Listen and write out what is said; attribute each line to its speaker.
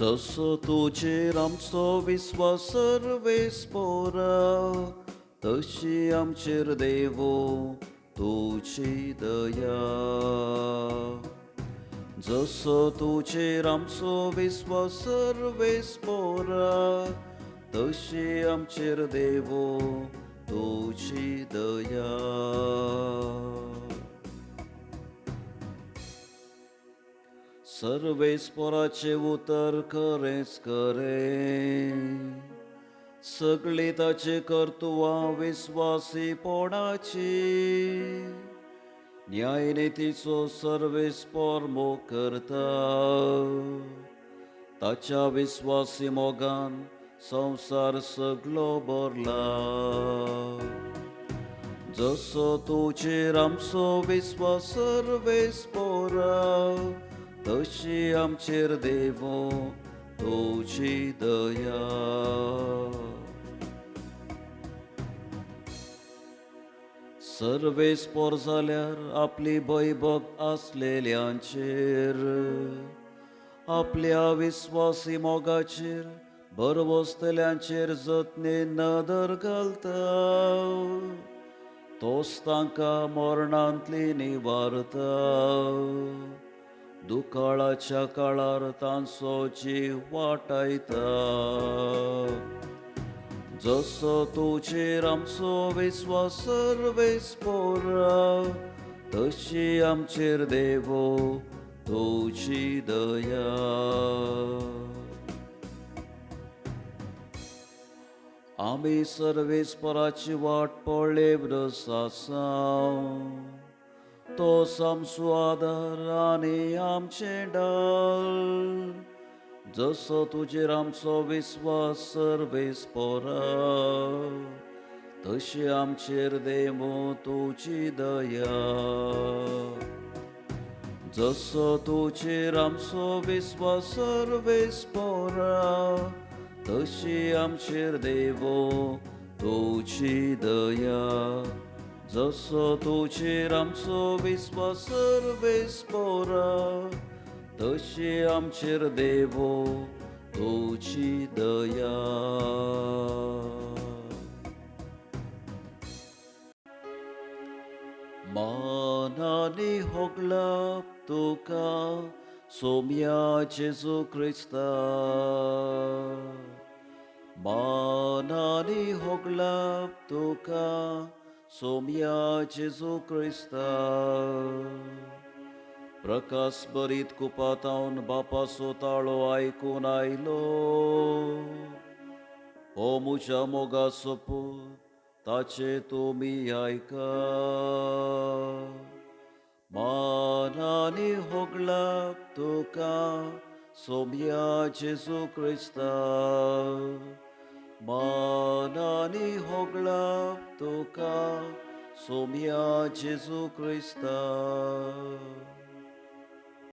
Speaker 1: जसो तुझेर आमचो विस्वास सर्वेस पोरा, तशी आमचेर देवो तुझी दया. जसो तुझेर आमचो विस्वास सर्वेस पोरा, तशी आमचेर देवो तुझी दया. सर्वेस्पराचे उतर खरेंच खरें, सगळी ताचे कर्तुवां विस्वासीपणाची. न्यायनितीचो सर्वेस्पर मोग करता, ताच्या विस्वासी मोगान संवसार सगळो भरला. जसो तुझेर आमचो विस्वास सर्वेस्परा, तशी आमचेर देवो तुझी दया. सर्वेस्पर जाल्यार आपली भयभक्त आसलेल्यांचेर, आपल्या विस्वासी मोगाचेर भरवसतल्यांचेर जतनेन नदर घालता. तोच तांकां मरणांतली निवारता, दुकाळाच्या काळार तांचो जीव वाटायता. जसो तुझेर आमचो विस्वास सर्वेस्परा, तशी आमचेर देवो तुझी दया. आमी सर्वेस्पराची वाट पळयत आसां, तो आमचो आदार आनी आमचें ढाल. जसो तुझेर आमचो विस्वास सर्वेस्परा, तशी आमचेर देवो तुझी दया. जसो तुझेर आमचो विस्वास सर्वेस्परा, तशी आमचेर देवो तुझी दया. जसो तुझेर आमचो विस्वास सर्वेस्परा, तशी आमचेर देवो तुझी दया. मानानी होगलाप तुका सोम्या जेजू क्रिस्ता. मानानी होगलाप तुका सोम्या जेजू क्रिस्ता. प्रकाश बरीत कुपातावन बापाचो ताळो आयकून आयलो. हो म्हज्या मोगाचो पूत, ताचे तुमी आयका. मानानी होगलाप तुका सोम्या जेजू क्रिस्ता. मानानी होगलाप तुका सोम्या जेजू क्रिस्ता.